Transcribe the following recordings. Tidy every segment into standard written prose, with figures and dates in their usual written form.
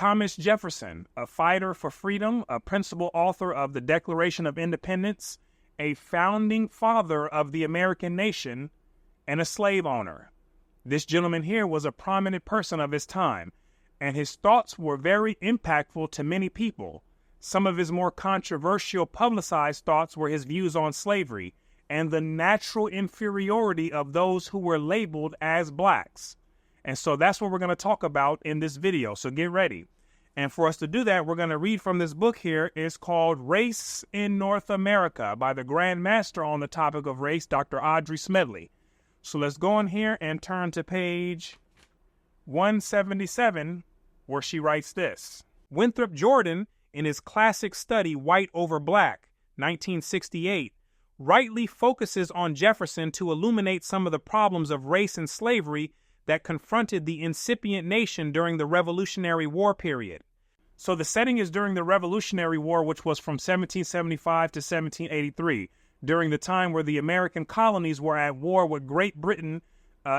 Thomas Jefferson, a fighter for freedom, a principal author of the Declaration of Independence, a founding father of the American nation, and a slave owner. This gentleman here was a prominent person of his time, and his thoughts were very impactful to many people. Some of his more controversial publicized thoughts were his views on slavery and the natural inferiority of those who were labeled as blacks. And so that's what we're going to talk about in this video. So get ready. And for us to do that, we're going to read from this book here. It's called Race in North America by the Grand Master on the topic of race, Dr. Audrey Smedley. So let's go in here and turn to page 177, where she writes this. Winthrop Jordan, in his classic study, White Over Black, 1968, rightly focuses on Jefferson to illuminate some of the problems of race and slavery that confronted the incipient nation during the Revolutionary War period. So the setting is during the Revolutionary War, which was from 1775 to 1783, during the time where the American colonies were at war with Great Britain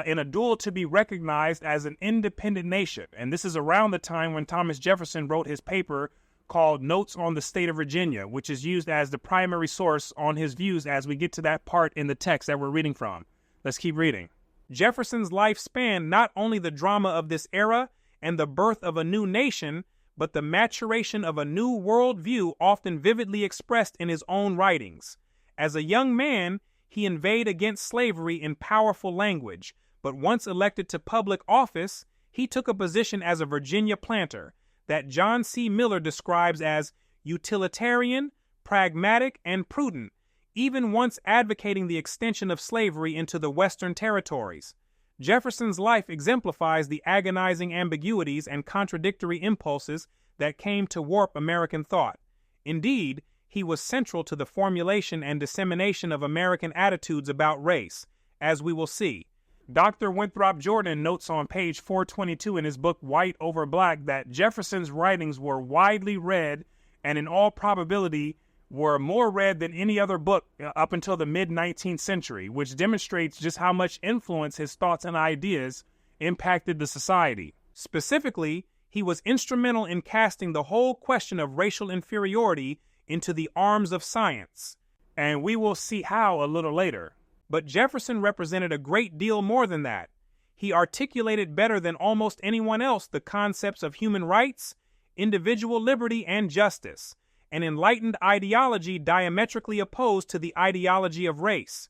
in a duel to be recognized as an independent nation. And this is around the time when Thomas Jefferson wrote his paper called Notes on the State of Virginia, which is used as the primary source on his views as we get to that part in the text that we're reading from. Let's keep reading. Jefferson's life spanned not only the drama of this era and the birth of a new nation, but the maturation of a new worldview often vividly expressed in his own writings. As a young man, he inveighed against slavery in powerful language, but once elected to public office, he took a position as a Virginia planter that John C. Miller describes as utilitarian, pragmatic, and prudent, even once advocating the extension of slavery into the Western territories. Jefferson's life exemplifies the agonizing ambiguities and contradictory impulses that came to warp American thought. Indeed, he was central to the formulation and dissemination of American attitudes about race, as we will see. Dr. Winthrop Jordan notes on page 422 in his book White Over Black that Jefferson's writings were widely read and in all probability were more read than any other book up until the mid-19th century, which demonstrates just how much influence his thoughts and ideas impacted the society. Specifically, he was instrumental in casting the whole question of racial inferiority into the arms of science, and we will see how a little later. But Jefferson represented a great deal more than that. He articulated better than almost anyone else the concepts of human rights, individual liberty, and justice, an enlightened ideology diametrically opposed to the ideology of race.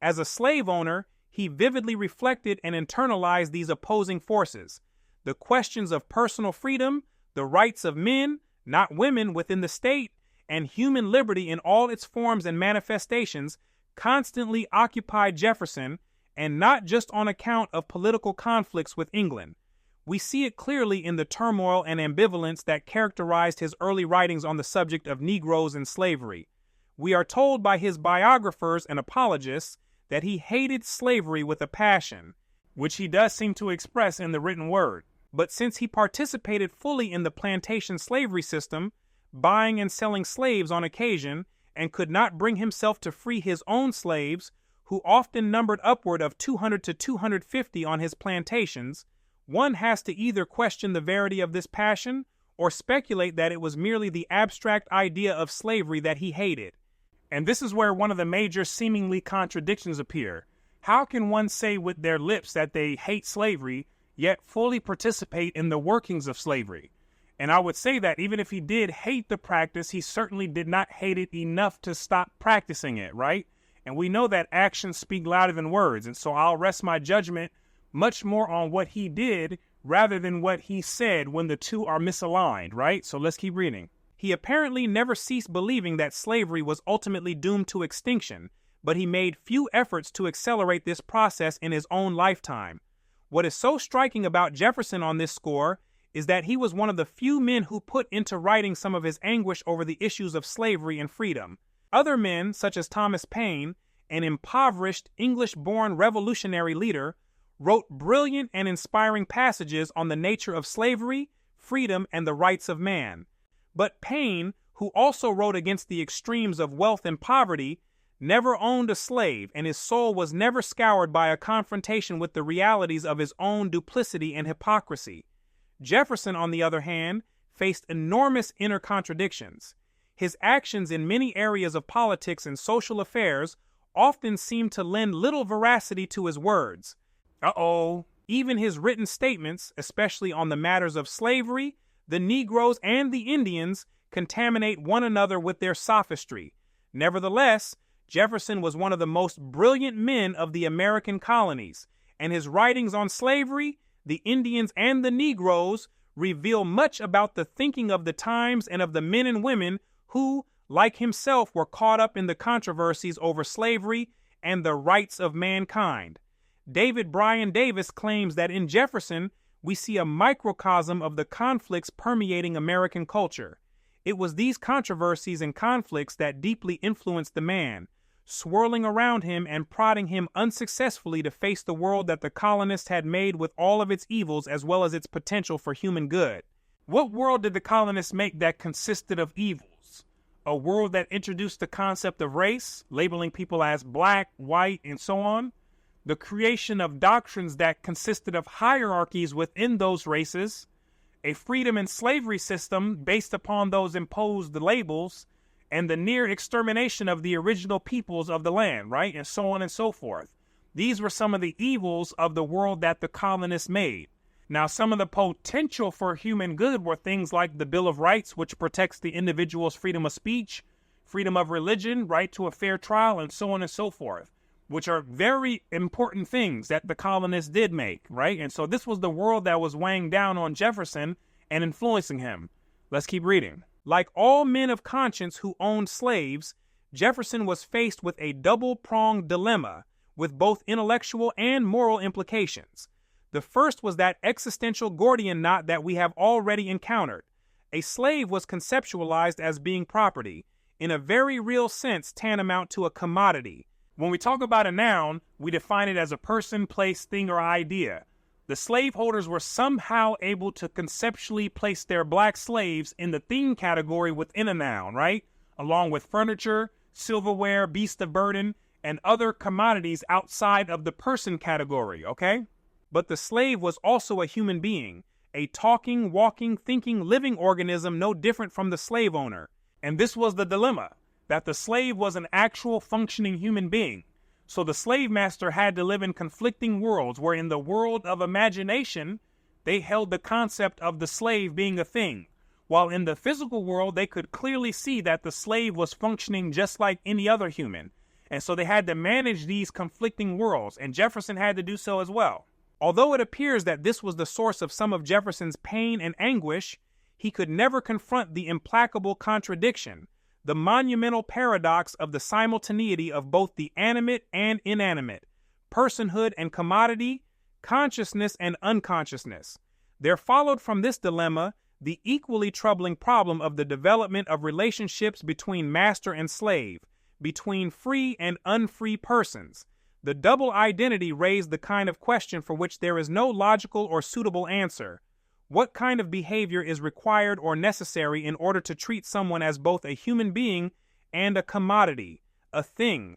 As a slave owner, he vividly reflected and internalized these opposing forces. The questions of personal freedom, the rights of men, not women, within the state, and human liberty in all its forms and manifestations constantly occupied Jefferson, and not just on account of political conflicts with England. We see it clearly in the turmoil and ambivalence that characterized his early writings on the subject of Negroes and slavery. We are told by his biographers and apologists that he hated slavery with a passion, which he does seem to express in the written word. But since he participated fully in the plantation slavery system, buying and selling slaves on occasion, and could not bring himself to free his own slaves, who often numbered upward of 200 to 250 on his plantations, one has to either question the verity of this passion or speculate that it was merely the abstract idea of slavery that he hated. And this is where one of the major seemingly contradictions appear. How can one say with their lips that they hate slavery, yet fully participate in the workings of slavery? And I would say that even if he did hate the practice, he certainly did not hate it enough to stop practicing it, right? And we know that actions speak louder than words, and so I'll rest my judgment much more on what he did rather than what he said when the two are misaligned, right? So let's keep reading. He apparently never ceased believing that slavery was ultimately doomed to extinction, but he made few efforts to accelerate this process in his own lifetime. What is so striking about Jefferson on this score is that he was one of the few men who put into writing some of his anguish over the issues of slavery and freedom. Other men, such as Thomas Paine, an impoverished English-born revolutionary leader, wrote brilliant and inspiring passages on the nature of slavery, freedom, and the rights of man. But Paine, who also wrote against the extremes of wealth and poverty, never owned a slave, and his soul was never scoured by a confrontation with the realities of his own duplicity and hypocrisy. Jefferson, on the other hand, faced enormous inner contradictions. His actions in many areas of politics and social affairs often seemed to lend little veracity to his words. Even his written statements, especially on the matters of slavery, the Negroes, and the Indians, contaminate one another with their sophistry. Nevertheless, Jefferson was one of the most brilliant men of the American colonies, and his writings on slavery, the Indians, and the Negroes reveal much about the thinking of the times and of the men and women who, like himself, were caught up in the controversies over slavery and the rights of mankind. David Bryan Davis claims that in Jefferson, we see a microcosm of the conflicts permeating American culture. It was these controversies and conflicts that deeply influenced the man, swirling around him and prodding him unsuccessfully to face the world that the colonists had made with all of its evils as well as its potential for human good. What world did the colonists make that consisted of evils? A world that introduced the concept of race, labeling people as black, white, and so on? The creation of doctrines that consisted of hierarchies within those races, a freedom and slavery system based upon those imposed labels, and the near extermination of the original peoples of the land, right? And so on and so forth. These were some of the evils of the world that the colonists made. Now, some of the potential for human good were things like the Bill of Rights, which protects the individual's freedom of speech, freedom of religion, right to a fair trial, and so on and so forth, which are very important things that the colonists did make, right? And so this was the world that was weighing down on Jefferson and influencing him. Let's keep reading. Like all men of conscience who owned slaves, Jefferson was faced with a double-pronged dilemma with both intellectual and moral implications. The first was that existential Gordian knot that we have already encountered. A slave was conceptualized as being property, in a very real sense tantamount to a commodity. When we talk about a noun, we define it as a person, place, thing, or idea. The slaveholders were somehow able to conceptually place their black slaves in the thing category within a noun, right? Along with furniture, silverware, beasts of burden, and other commodities outside of the person category, okay? But the slave was also a human being, a talking, walking, thinking, living organism no different from the slave owner. And this was the dilemma, that the slave was an actual functioning human being. So the slave master had to live in conflicting worlds, where in the world of imagination, they held the concept of the slave being a thing, while in the physical world, they could clearly see that the slave was functioning just like any other human. And so they had to manage these conflicting worlds, and Jefferson had to do so as well. Although it appears that this was the source of some of Jefferson's pain and anguish, he could never confront the implacable contradiction, the monumental paradox of the simultaneity of both the animate and inanimate, personhood and commodity, consciousness and unconsciousness. There followed from this dilemma the equally troubling problem of the development of relationships between master and slave, between free and unfree persons. The double identity raised the kind of question for which there is no logical or suitable answer. What kind of behavior is required or necessary in order to treat someone as both a human being and a commodity, a thing?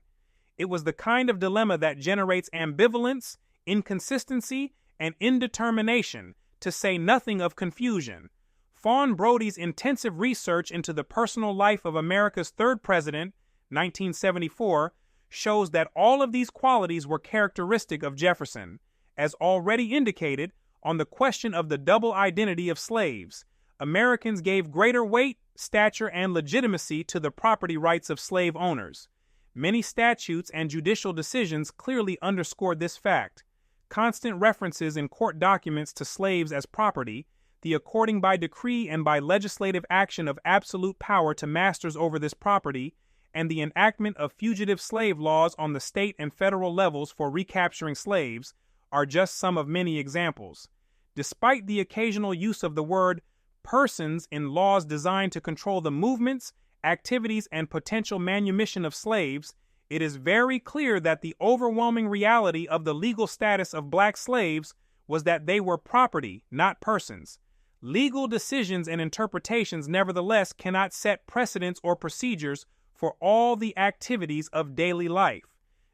It was the kind of dilemma that generates ambivalence, inconsistency, and indetermination, to say nothing of confusion. Fawn Brody's intensive research into the personal life of America's third president, 1974, shows that all of these qualities were characteristic of Jefferson. As already indicated, on the question of the double identity of slaves, Americans gave greater weight, stature, and legitimacy to the property rights of slave owners. Many statutes and judicial decisions clearly underscored this fact. Constant references in court documents to slaves as property, the according by decree and by legislative action of absolute power to masters over this property, and the enactment of fugitive slave laws on the state and federal levels for recapturing slaves are just some of many examples. Despite the occasional use of the word persons in laws designed to control the movements, activities, and potential manumission of slaves, it is very clear that the overwhelming reality of the legal status of black slaves was that they were property, not persons. Legal decisions and interpretations, nevertheless, cannot set precedents or procedures for all the activities of daily life.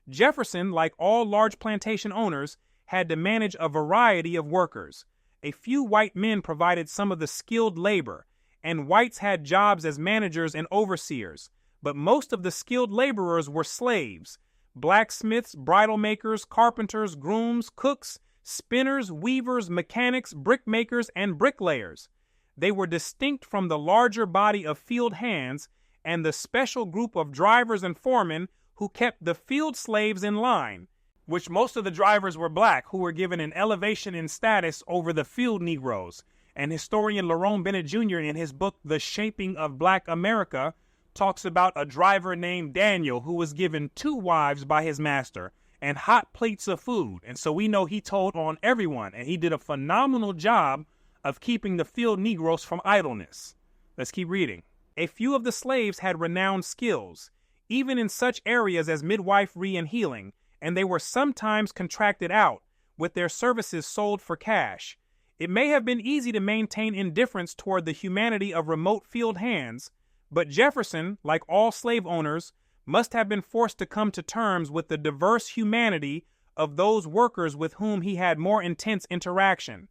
Jefferson, like all large plantation owners, had to manage a variety of workers. A few white men provided some of the skilled labor, and whites had jobs as managers and overseers, but most of the skilled laborers were slaves: blacksmiths, bridle makers, carpenters, grooms, cooks, spinners, weavers, mechanics, brickmakers, and bricklayers. They were distinct from the larger body of field hands and the special group of drivers and foremen who kept the field slaves in line, which most of the drivers were black, who were given an elevation in status over the field Negroes. And historian Lerone Bennett Jr. in his book, The Shaping of Black America, talks about a driver named Daniel who was given 2 wives by his master and hot plates of food. And so we know he told on everyone, and he did a phenomenal job of keeping the field Negroes from idleness. Let's keep reading. A few of the slaves had renowned skills, even in such areas as midwifery and healing, and they were sometimes contracted out, with their services sold for cash. It may have been easy to maintain indifference toward the humanity of remote field hands, but Jefferson, like all slave owners, must have been forced to come to terms with the diverse humanity of those workers with whom he had more intense interaction.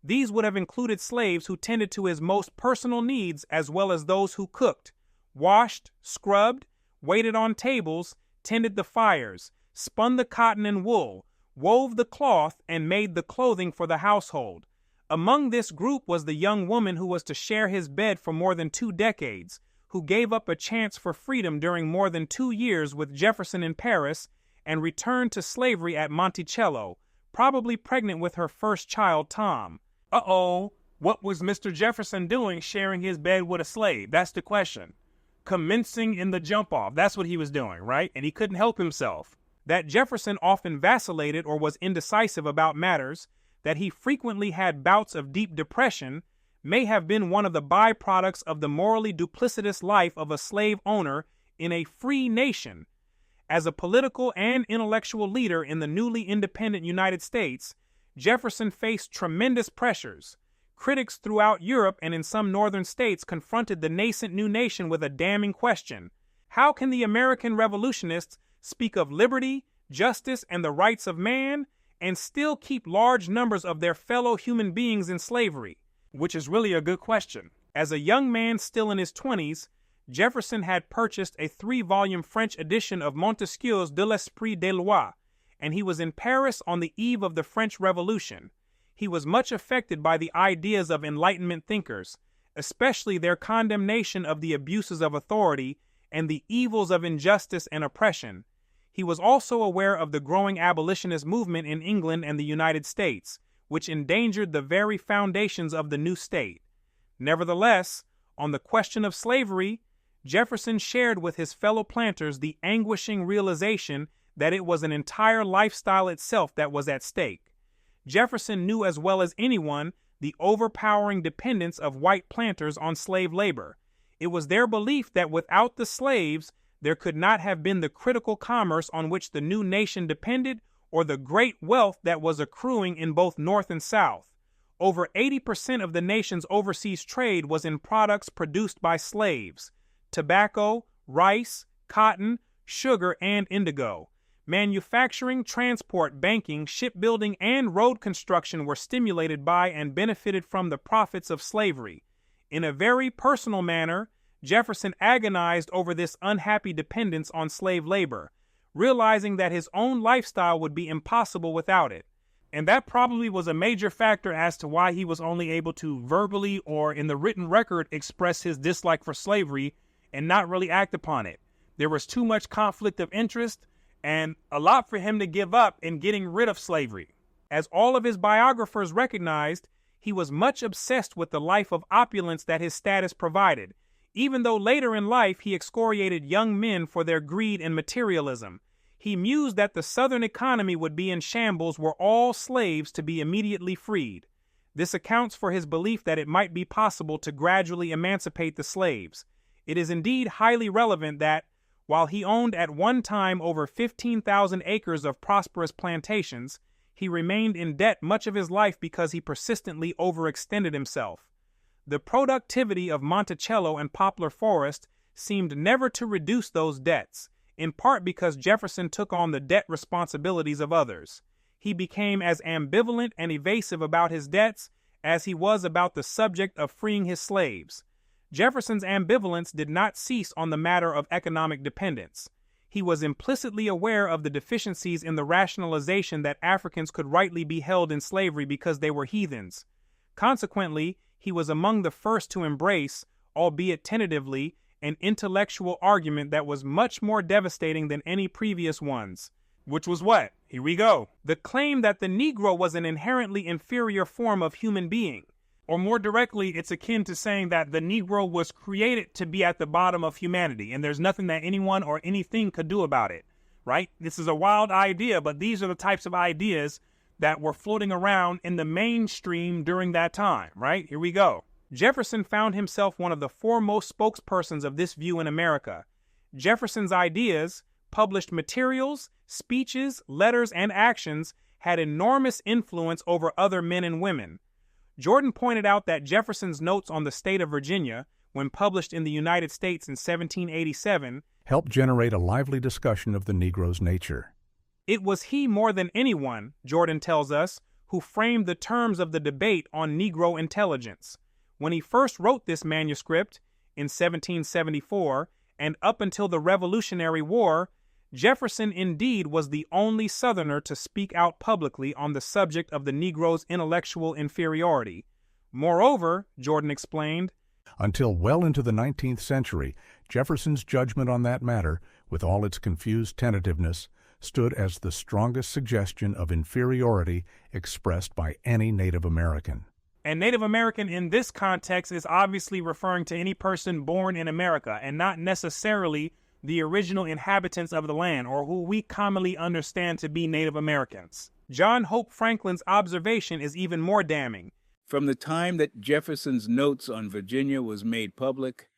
These would have included slaves who tended to his most personal needs, as well as those who cooked, washed, scrubbed, waited on tables, tended the fires, spun the cotton and wool, wove the cloth, and made the clothing for the household. Among this group was the young woman who was to share his bed for more than 2 decades, who gave up a chance for freedom during more than 2 years with Jefferson in Paris and returned to slavery at Monticello, probably pregnant with her first child, Tom. Uh-oh, what was Mr. Jefferson doing sharing his bed with a slave? That's the question. Commencing in the jump-off, that's what he was doing, right? And he couldn't help himself. That Jefferson often vacillated or was indecisive about matters, that he frequently had bouts of deep depression, may have been one of the byproducts of the morally duplicitous life of a slave owner in a free nation. As a political and intellectual leader in the newly independent United States, Jefferson faced tremendous pressures. Critics throughout Europe and in some northern states confronted the nascent new nation with a damning question: how can the American revolutionists speak of liberty, justice, and the rights of man, and still keep large numbers of their fellow human beings in slavery? Which is really a good question. As a young man still in his 20s, Jefferson had purchased a 3-volume French edition of Montesquieu's De l'Esprit des Lois, and he was in Paris on the eve of the French Revolution. He was much affected by the ideas of Enlightenment thinkers, especially their condemnation of the abuses of authority and the evils of injustice and oppression. He was also aware of the growing abolitionist movement in England and the United States, which endangered the very foundations of the new state. Nevertheless, on the question of slavery, Jefferson shared with his fellow planters the anguishing realization that it was an entire lifestyle itself that was at stake. Jefferson knew as well as anyone the overpowering dependence of white planters on slave labor. It was their belief that without the slaves, there could not have been the critical commerce on which the new nation depended or the great wealth that was accruing in both North and South. Over 80% of the nation's overseas trade was in products produced by slaves: tobacco, rice, cotton, sugar, and indigo. Manufacturing, transport, banking, shipbuilding, and road construction were stimulated by and benefited from the profits of slavery. In a very personal manner, Jefferson agonized over this unhappy dependence on slave labor, realizing that his own lifestyle would be impossible without it. And that probably was a major factor as to why he was only able to verbally or in the written record express his dislike for slavery and not really act upon it. There was too much conflict of interest and a lot for him to give up in getting rid of slavery. As all of his biographers recognized, he was much obsessed with the life of opulence that his status provided, even though later in life he excoriated young men for their greed and materialism. He mused that the Southern economy would be in shambles were all slaves to be immediately freed. This accounts for his belief that it might be possible to gradually emancipate the slaves. It is indeed highly relevant that, while he owned at one time over 15,000 acres of prosperous plantations, he remained in debt much of his life because he persistently overextended himself. The productivity of Monticello and Poplar Forest seemed never to reduce those debts, in part because Jefferson took on the debt responsibilities of others. He became as ambivalent and evasive about his debts as he was about the subject of freeing his slaves. Jefferson's ambivalence did not cease on the matter of economic dependence. He was implicitly aware of the deficiencies in the rationalization that Africans could rightly be held in slavery because they were heathens. Consequently, he was among the first to embrace, albeit tentatively, an intellectual argument that was much more devastating than any previous ones. Which was what? Here we go. The claim that the Negro was an inherently inferior form of human being. Or more directly, it's akin to saying that the Negro was created to be at the bottom of humanity, and there's nothing that anyone or anything could do about it, right? This is a wild idea, but these are the types of ideas that were floating around in the mainstream during that time, right? Here we go. Jefferson found himself one of the foremost spokespersons of this view in America. Jefferson's ideas, published materials, speeches, letters, and actions had enormous influence over other men and women. Jordan pointed out that Jefferson's notes on the state of Virginia, when published in the United States in 1787, helped generate a lively discussion of the Negro's nature. It was he more than anyone, Jordan tells us, who framed the terms of the debate on Negro intelligence. When he first wrote this manuscript, in 1774, and up until the Revolutionary War, Jefferson indeed was the only Southerner to speak out publicly on the subject of the Negro's intellectual inferiority. Moreover, Jordan explained, until well into the 19th century, Jefferson's judgment on that matter, with all its confused tentativeness, stood as the strongest suggestion of inferiority expressed by any Native American. And Native American in this context is obviously referring to any person born in America and not necessarily the original inhabitants of the land, or who we commonly understand to be Native Americans. John Hope Franklin's observation is even more damning. From the time that Jefferson's notes on Virginia was made public,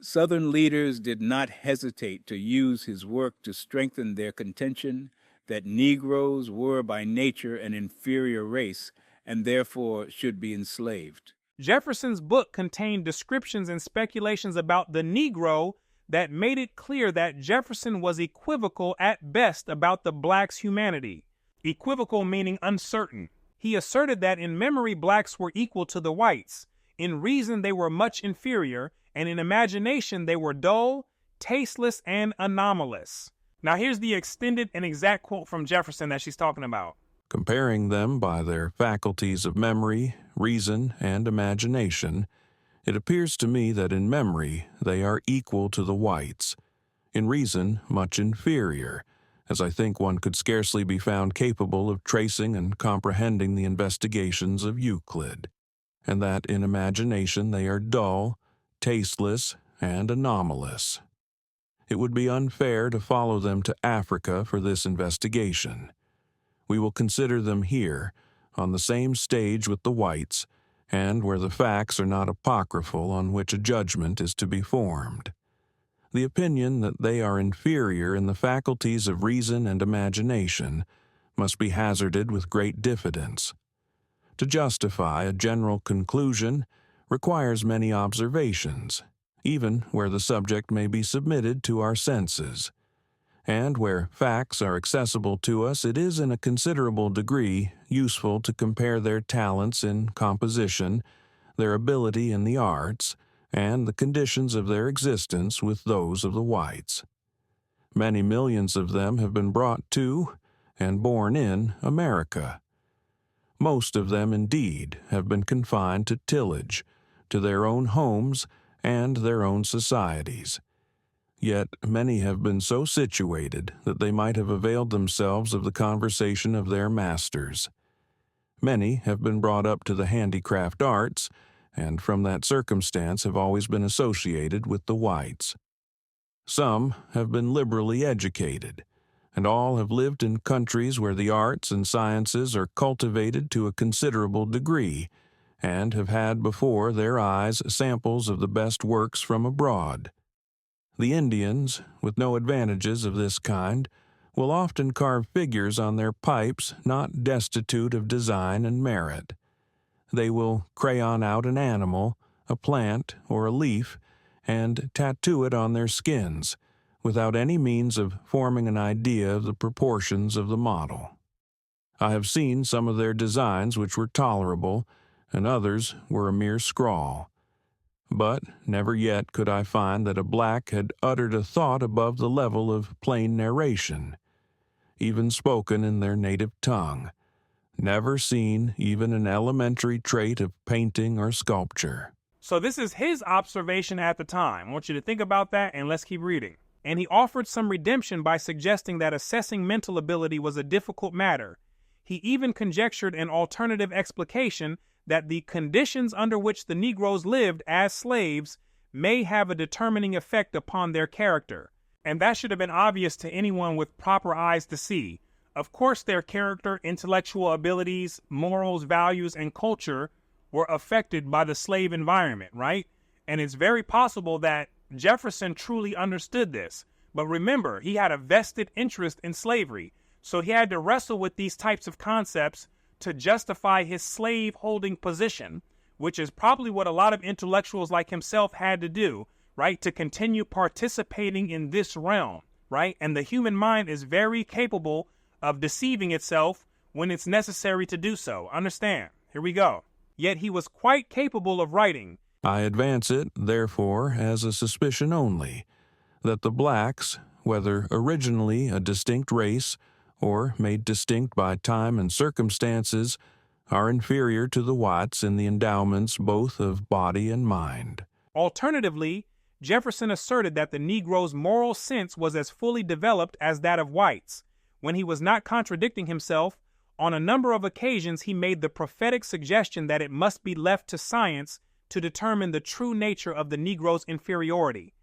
Southern leaders did not hesitate to use his work to strengthen their contention that Negroes were by nature an inferior race and therefore should be enslaved. Jefferson's book contained descriptions and speculations about the Negro that made it clear that Jefferson was equivocal at best about the blacks' humanity. Equivocal meaning uncertain. He asserted that in memory blacks were equal to the whites, in reason they were much inferior, and in imagination they were dull, tasteless, and anomalous. Now here's the extended and exact quote from Jefferson that she's talking about. Comparing them by their faculties of memory, reason, and imagination, it appears to me that in memory they are equal to the whites, in reason much inferior, as I think one could scarcely be found capable of tracing and comprehending the investigations of Euclid, and that in imagination they are dull, tasteless, and anomalous. It would be unfair to follow them to Africa for this investigation. We will consider them here, on the same stage with the whites, and where the facts are not apocryphal on which a judgment is to be formed. The opinion that they are inferior in the faculties of reason and imagination must be hazarded with great diffidence. To justify a general conclusion requires many observations, even where the subject may be submitted to our senses. And where facts are accessible to us, it is in a considerable degree useful to compare their talents in composition, their ability in the arts, and the conditions of their existence with those of the whites. Many millions of them have been brought to and born in America. Most of them, indeed, have been confined to tillage, to their own homes and their own societies. Yet many have been so situated that they might have availed themselves of the conversation of their masters. Many have been brought up to the handicraft arts, and from that circumstance have always been associated with the whites. Some have been liberally educated, and all have lived in countries where the arts and sciences are cultivated to a considerable degree, and have had before their eyes samples of the best works from abroad. The Indians, with no advantages of this kind, will often carve figures on their pipes not destitute of design and merit. They will crayon out an animal, a plant, or a leaf, and tattoo it on their skins, without any means of forming an idea of the proportions of the model. I have seen some of their designs which were tolerable, and others were a mere scrawl. but never yet could I find that a black had uttered a thought above the level of plain narration, even spoken in their native tongue, never seen even an elementary trait of painting or sculpture. So this is his observation at the time. I want you to think about that, and let's keep reading. And he offered some redemption by suggesting that assessing mental ability was a difficult matter. He even conjectured an alternative explication that the conditions under which the Negroes lived as slaves may have a determining effect upon their character. And that should have been obvious to anyone with proper eyes to see. Of course, their character, intellectual abilities, morals, values, and culture were affected by the slave environment, right? And it's very possible that Jefferson truly understood this. But remember, he had a vested interest in slavery, so he had to wrestle with these types of concepts to justify his slave-holding position, which is probably what a lot of intellectuals like himself had to do, right, to continue participating in this realm, right? And the human mind is very capable of deceiving itself when it's necessary to do so. Understand? Here we go. Yet he was quite capable of writing. I advance it, therefore, as a suspicion only, that the blacks, whether originally a distinct race or made distinct by time and circumstances, are inferior to the whites in the endowments both of body and mind. Alternatively, Jefferson asserted that the Negro's moral sense was as fully developed as that of whites. When he was not contradicting himself, on a number of occasions he made the prophetic suggestion that it must be left to science to determine the true nature of the Negro's inferiority.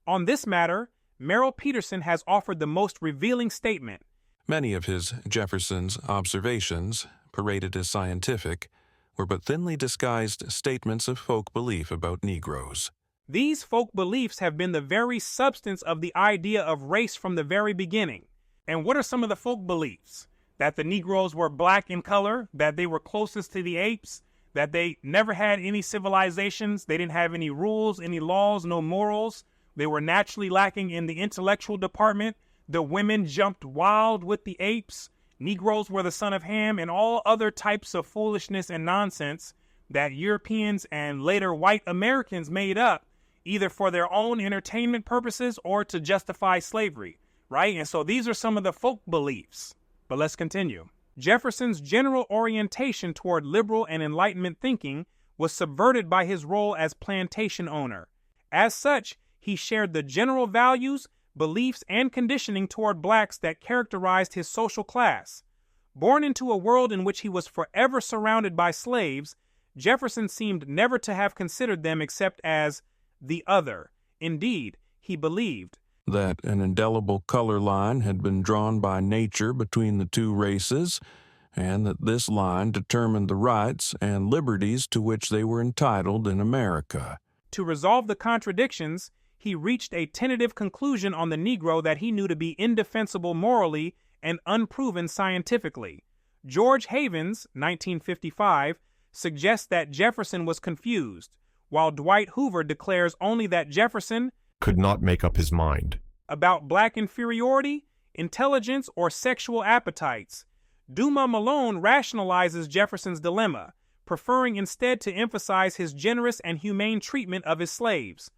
On this matter, Merrill Peterson has offered the most revealing statement. Many of Jefferson's observations, paraded as scientific, were but thinly disguised statements of folk belief about Negroes. These folk beliefs have been the very substance of the idea of race from the very beginning. And what are some of the folk beliefs? That the Negroes were black in color, that they were closest to the apes, that they never had any civilizations, they didn't have any rules, any laws, no morals. They were naturally lacking in the intellectual department. The women jumped wild with the apes. Negroes were the son of Ham, and all other types of foolishness and nonsense that Europeans and later white Americans made up, either for their own entertainment purposes or to justify slavery, right? And so these are some of the folk beliefs. But let's continue. Jefferson's general orientation toward liberal and Enlightenment thinking was subverted by his role as plantation owner. As such, he shared the general values, beliefs, and conditioning toward blacks that characterized his social class. Born into a world in which he was forever surrounded by slaves, Jefferson seemed never to have considered them except as the other. Indeed, he believed that an indelible color line had been drawn by nature between the two races, and that this line determined the rights and liberties to which they were entitled in America. To resolve the contradictions, he reached a tentative conclusion on the Negro that he knew to be indefensible morally and unproven scientifically. George Havens, 1955, suggests that Jefferson was confused, while Dwight Hoover declares only that Jefferson could not make up his mind about black inferiority, intelligence, or sexual appetites. Duma Malone rationalizes Jefferson's dilemma, preferring instead to emphasize his generous and humane treatment of his slaves.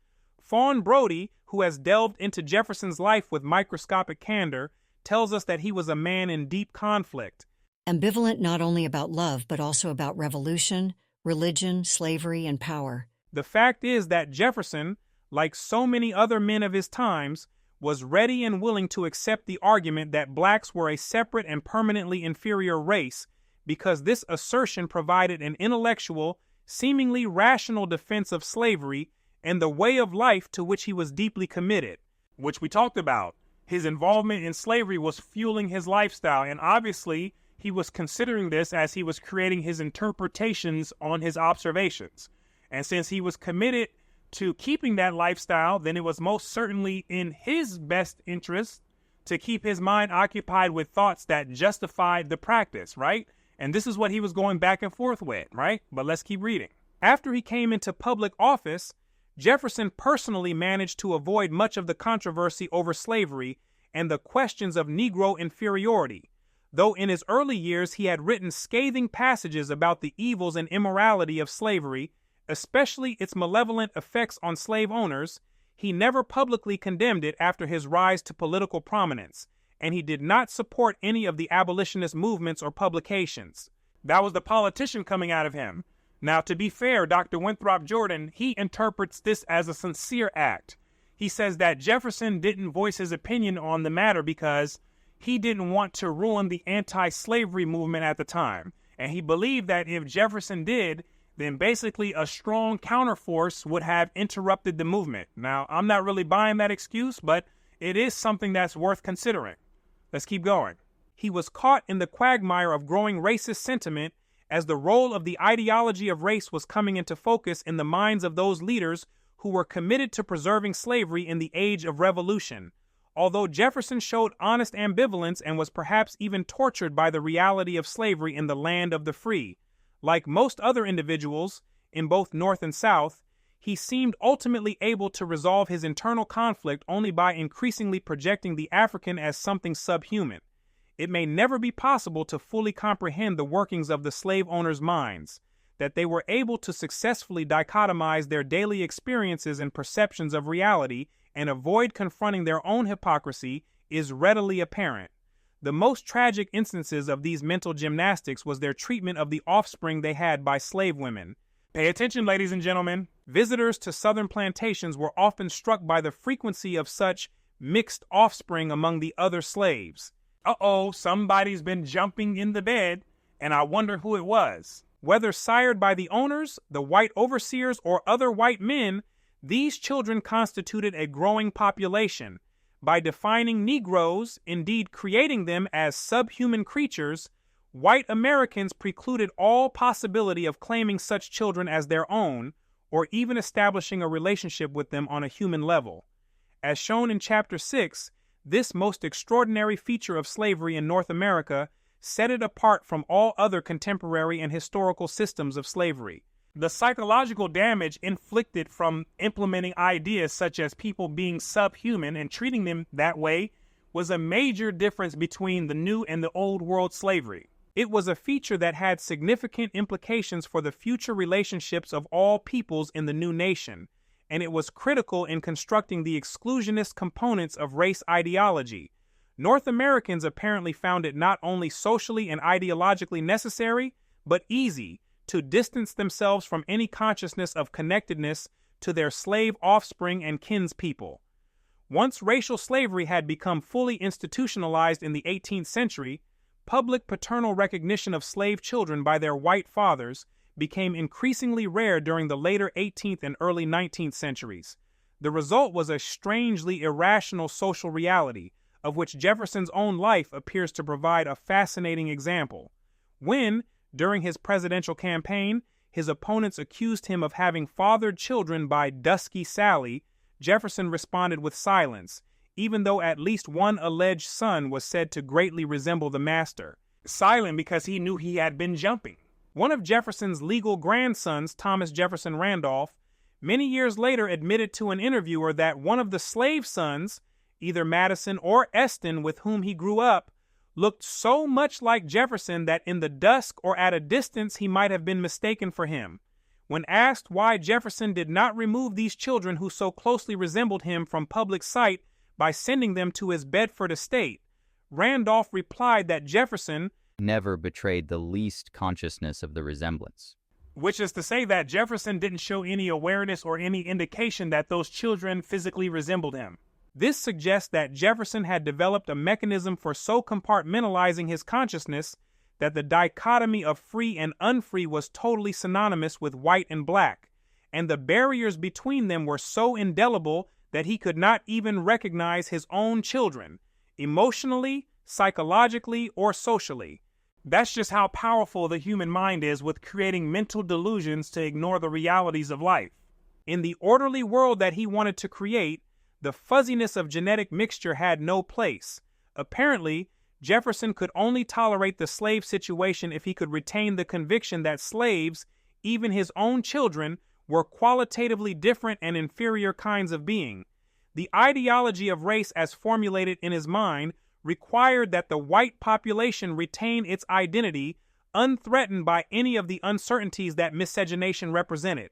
Fawn Brodie, who has delved into Jefferson's life with microscopic candor, tells us that he was a man in deep conflict. Ambivalent not only about love, but also about revolution, religion, slavery, and power. The fact is that Jefferson, like so many other men of his times, was ready and willing to accept the argument that blacks were a separate and permanently inferior race because this assertion provided an intellectual, seemingly rational defense of slavery and the way of life to which he was deeply committed, which we talked about. His involvement in slavery was fueling his lifestyle, and obviously he was considering this as he was creating his interpretations on his observations. And since he was committed to keeping that lifestyle, then it was most certainly in his best interest to keep his mind occupied with thoughts that justified the practice, right? And this is what he was going back and forth with, right? But let's keep reading. After he came into public office, Jefferson personally managed to avoid much of the controversy over slavery and the questions of Negro inferiority, though in his early years he had written scathing passages about the evils and immorality of slavery especially its malevolent effects on slave owners, he never publicly condemned it after his rise to political prominence, and he did not support any of the abolitionist movements or publications. That was the politician coming out of him. Now, to be fair, Dr. Winthrop Jordan, he interprets this as a sincere act. He says that Jefferson didn't voice his opinion on the matter because he didn't want to ruin the anti-slavery movement at the time. And he believed that if Jefferson did, then basically a strong counterforce would have interrupted the movement. Now, I'm not really buying that excuse, but it is something that's worth considering. Let's keep going. He was caught in the quagmire of growing racist sentiment as the role of the ideology of race was coming into focus in the minds of those leaders who were committed to preserving slavery in the age of revolution. Although Jefferson showed honest ambivalence and was perhaps even tortured by the reality of slavery in the land of the free, like most other individuals in both North and South, he seemed ultimately able to resolve his internal conflict only by increasingly projecting the African as something subhuman. It may never be possible to fully comprehend the workings of the slave owners' minds. That they were able to successfully dichotomize their daily experiences and perceptions of reality and avoid confronting their own hypocrisy is readily apparent. The most tragic instances of these mental gymnastics was their treatment of the offspring they had by slave women. Pay attention, ladies and gentlemen. Visitors to southern plantations were often struck by the frequency of such mixed offspring among the other slaves. Uh-oh, somebody's been jumping in the bed, and I wonder who it was. Whether sired by the owners, the white overseers, or other white men, these children constituted a growing population. By defining Negroes, indeed creating them as subhuman creatures, white Americans precluded all possibility of claiming such children as their own, or even establishing a relationship with them on a human level. As shown in Chapter 6, this most extraordinary feature of slavery in North America set it apart from all other contemporary and historical systems of slavery. The psychological damage inflicted from implementing ideas such as people being subhuman and treating them that way was a major difference between the new and the old world slavery. It was a feature that had significant implications for the future relationships of all peoples in the new nation, and it was critical in constructing the exclusionist components of race ideology. North Americans apparently found it not only socially and ideologically necessary, but easy to distance themselves from any consciousness of connectedness to their slave offspring and kinspeople. Once racial slavery had become fully institutionalized in the 18th century, public paternal recognition of slave children by their white fathers became increasingly rare during the later 18th and early 19th centuries. The result was a strangely irrational social reality, of which Jefferson's own life appears to provide a fascinating example. When, during his presidential campaign, his opponents accused him of having fathered children by Dusky Sally, Jefferson responded with silence, even though at least one alleged son was said to greatly resemble the master. Silent because he knew he had been jumping. One of Jefferson's legal grandsons, Thomas Jefferson Randolph, many years later admitted to an interviewer that one of the slave sons, either Madison or Eston, with whom he grew up, looked so much like Jefferson that in the dusk or at a distance he might have been mistaken for him. When asked why Jefferson did not remove these children who so closely resembled him from public sight by sending them to his Bedford estate, Randolph replied that Jefferson never betrayed the least consciousness of the resemblance. Which is to say that Jefferson didn't show any awareness or any indication that those children physically resembled him. This suggests that Jefferson had developed a mechanism for so compartmentalizing his consciousness that the dichotomy of free and unfree was totally synonymous with white and black, and the barriers between them were so indelible that he could not even recognize his own children, emotionally, psychologically, or socially. That's just how powerful the human mind is with creating mental delusions to ignore the realities of life. In the orderly world that he wanted to create, the fuzziness of genetic mixture had no place. Apparently, Jefferson could only tolerate the slave situation if he could retain the conviction that slaves, even his own children, were qualitatively different and inferior kinds of being. The ideology of race as formulated in his mind required that the white population retain its identity unthreatened by any of the uncertainties that miscegenation represented.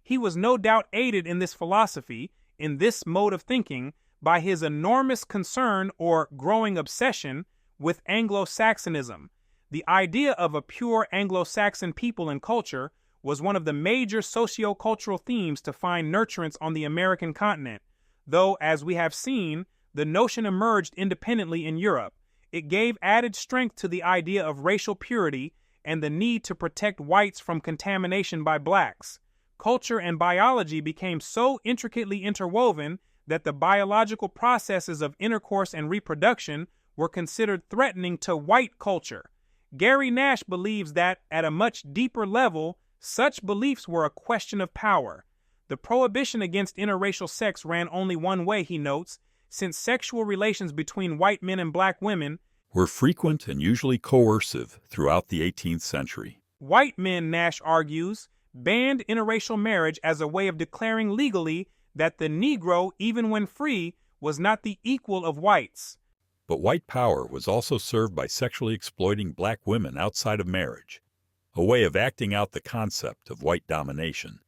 He was no doubt aided in this philosophy, in this mode of thinking, by his enormous concern or growing obsession with Anglo-Saxonism. The idea of a pure Anglo-Saxon people and culture was one of the major socio-cultural themes to find nurturance on the American continent, though, as we have seen, the notion emerged independently in Europe. It gave added strength to the idea of racial purity and the need to protect whites from contamination by blacks. Culture and biology became so intricately interwoven that the biological processes of intercourse and reproduction were considered threatening to white culture. Gary Nash believes that, at a much deeper level, such beliefs were a question of power. The prohibition against interracial sex ran only one way, he notes, since sexual relations between white men and black women were frequent and usually coercive throughout the 18th century. White men, Nash argues, banned interracial marriage as a way of declaring legally that the Negro, even when free, was not the equal of whites. But white power was also served by sexually exploiting black women outside of marriage, a way of acting out the concept of white domination.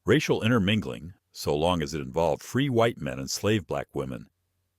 Racial intermingling, so long as it involved free white men and slave black women,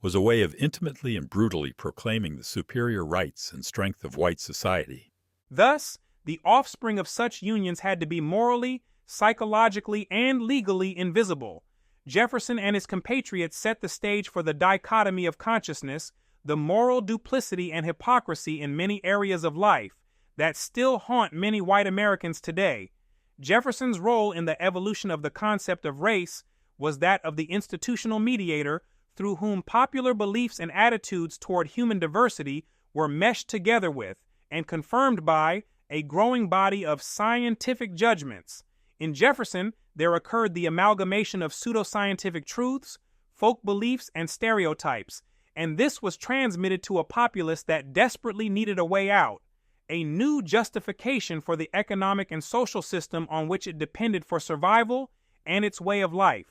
was a way of intimately and brutally proclaiming the superior rights and strength of white society. Thus, the offspring of such unions had to be morally, psychologically, and legally invisible. Jefferson and his compatriots set the stage for the dichotomy of consciousness, the moral duplicity and hypocrisy in many areas of life that still haunt many white Americans today. Jefferson's role in the evolution of the concept of race was that of the institutional mediator through whom popular beliefs and attitudes toward human diversity were meshed together with and confirmed by a growing body of scientific judgments. In Jefferson, there occurred the amalgamation of pseudoscientific truths, folk beliefs, and stereotypes, and this was transmitted to a populace that desperately needed a way out, a new justification for the economic and social system on which it depended for survival and its way of life.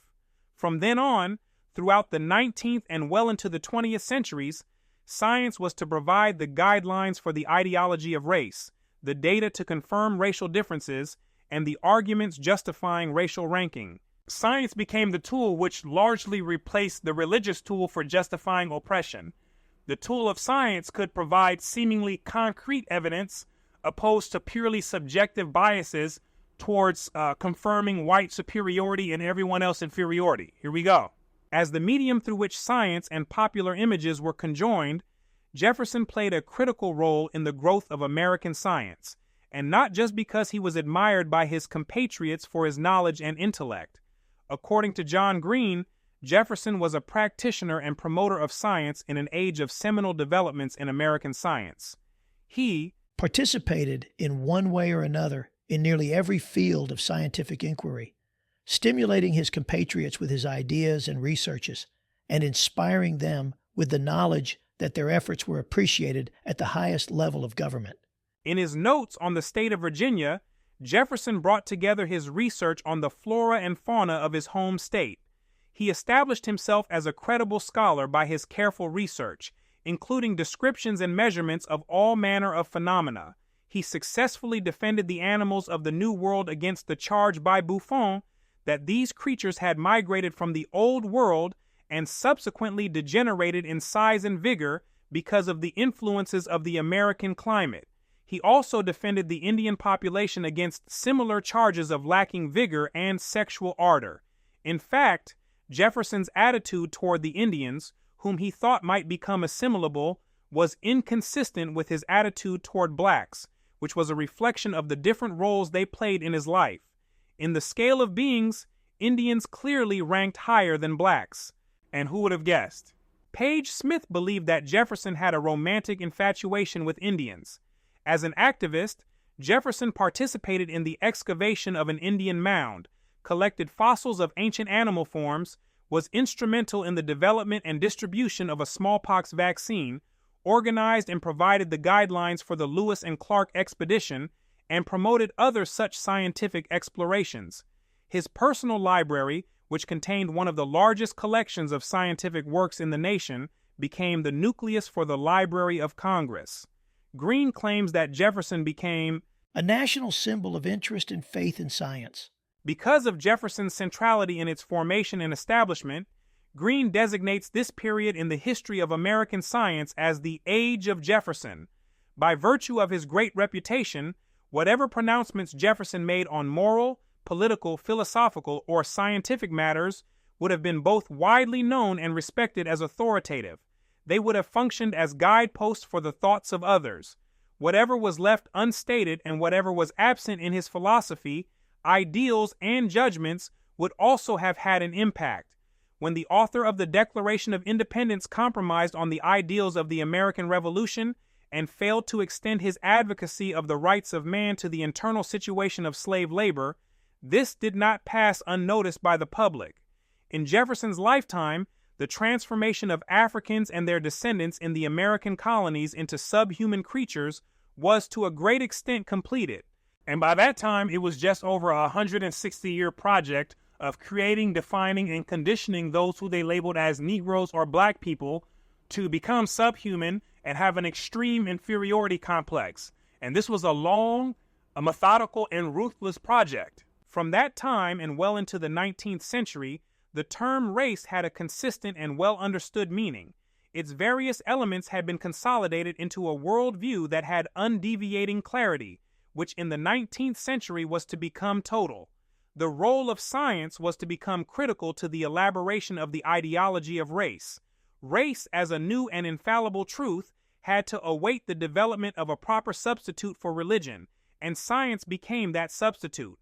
From then on, throughout the 19th and well into the 20th centuries, science was to provide the guidelines for the ideology of race, the data to confirm racial differences, and the arguments justifying racial ranking. Science became the tool which largely replaced the religious tool for justifying oppression. The tool of science could provide seemingly concrete evidence opposed to purely subjective biases towards confirming white superiority and everyone else inferiority. Here we go. As the medium through which science and popular images were conjoined, Jefferson played a critical role in the growth of American science, and not just because he was admired by his compatriots for his knowledge and intellect. According to John Green, Jefferson was a practitioner and promoter of science in an age of seminal developments in American science. He participated in one way or another in nearly every field of scientific inquiry, stimulating his compatriots with his ideas and researches, and inspiring them with the knowledge that their efforts were appreciated at the highest level of government. In his notes on the state of Virginia, Jefferson brought together his research on the flora and fauna of his home state. He established himself as a credible scholar by his careful research, including descriptions and measurements of all manner of phenomena. He successfully defended the animals of the New World against the charge by Buffon that these creatures had migrated from the Old World and subsequently degenerated in size and vigor because of the influences of the American climate. He also defended the Indian population against similar charges of lacking vigor and sexual ardor. In fact, Jefferson's attitude toward the Indians, whom he thought might become assimilable, was inconsistent with his attitude toward blacks, which was a reflection of the different roles they played in his life. In the scale of beings, Indians clearly ranked higher than blacks. And who would have guessed? Page Smith believed that Jefferson had a romantic infatuation with Indians. As an activist, Jefferson participated in the excavation of an Indian mound, collected fossils of ancient animal forms, was instrumental in the development and distribution of a smallpox vaccine, organized and provided the guidelines for the Lewis and Clark expedition, and promoted other such scientific explorations. His personal library, which contained one of the largest collections of scientific works in the nation, became the nucleus for the Library of Congress. Green claims that Jefferson became a national symbol of interest and faith in science, Because of Jefferson's centrality in its formation and establishment, Green designates this period in the history of American science as the Age of Jefferson. By virtue of his great reputation, whatever pronouncements Jefferson made on moral, political, philosophical, or scientific matters would have been both widely known and respected as authoritative. They would have functioned as guideposts for the thoughts of others. Whatever was left unstated and whatever was absent in his philosophy, ideals, and judgments would also have had an impact. When the author of the Declaration of Independence compromised on the ideals of the American Revolution and failed to extend his advocacy of the rights of man to the internal situation of slave labor, this did not pass unnoticed by the public. In Jefferson's lifetime, the transformation of Africans and their descendants in the American colonies into subhuman creatures was to a great extent completed. And by that time, it was just over a 160-year project of creating, defining, and conditioning those who they labeled as Negroes or Black people to become subhuman and have an extreme inferiority complex. And this was a long, methodical, and ruthless project. From that time and well into the 19th century, the term race had a consistent and well-understood meaning. Its various elements had been consolidated into a worldview that had undeviating clarity, which in the 19th century was to become total. The role of science was to become critical to the elaboration of the ideology of race. Race, as a new and infallible truth, had to await the development of a proper substitute for religion, and science became that substitute.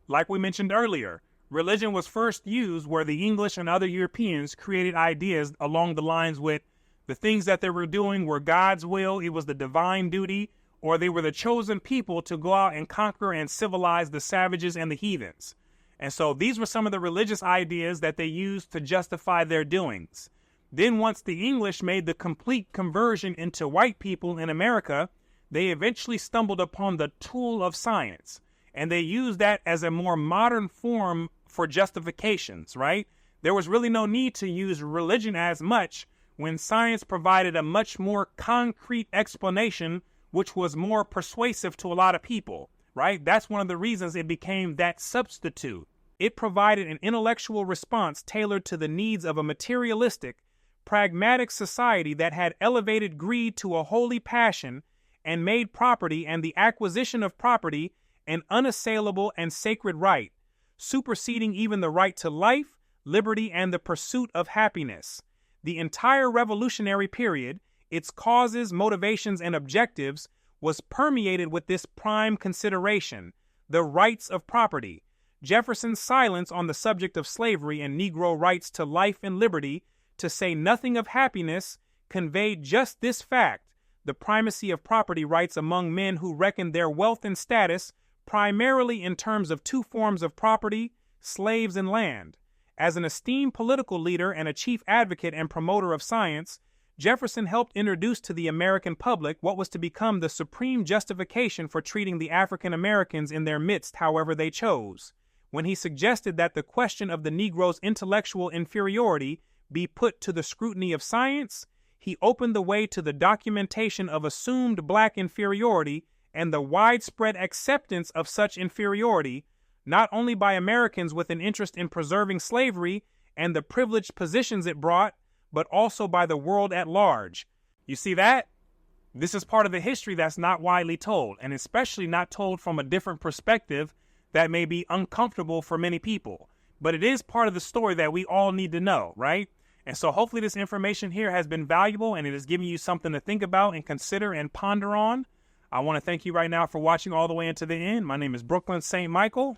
Like we mentioned earlier, religion was first used where the English and other Europeans created ideas along the lines with the things that they were doing were God's will, it was the divine duty, or they were the chosen people to go out and conquer and civilize the savages and the heathens. And so these were some of the religious ideas that they used to justify their doings. Then once the English made the complete conversion into white people in America, they eventually stumbled upon the tool of science. And they used that as a more modern form for justifications, right? There was really no need to use religion as much when science provided a much more concrete explanation, which was more persuasive to a lot of people, right? That's one of the reasons it became that substitute. It provided an intellectual response tailored to the needs of a materialistic, pragmatic society that had elevated greed to a holy passion and made property and the acquisition of property an unassailable and sacred right, superseding even the right to life, liberty, and the pursuit of happiness. The entire revolutionary period, its causes, motivations, and objectives, was permeated with this prime consideration, the rights of property. Jefferson's silence on the subject of slavery and Negro rights to life and liberty, to say nothing of happiness, conveyed just this fact, the primacy of property rights among men who reckoned their wealth and status primarily in terms of two forms of property, slaves and land. As an esteemed political leader and a chief advocate and promoter of science, Jefferson helped introduce to the American public what was to become the supreme justification for treating the African Americans in their midst however they chose. When he suggested that the question of the Negro's intellectual inferiority be put to the scrutiny of science, he opened the way to the documentation of assumed black inferiority and the widespread acceptance of such inferiority, not only by Americans with an interest in preserving slavery and the privileged positions it brought, but also by the world at large. You see that? This is part of the history that's not widely told, and especially not told from a different perspective that may be uncomfortable for many people. But it is part of the story that we all need to know, right? And so hopefully this information here has been valuable and it is giving you something to think about and consider and ponder on. I want to thank you right now for watching all the way into the end. My name is Brooklyn St. Michael,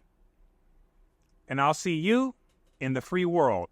and I'll see you in the free world.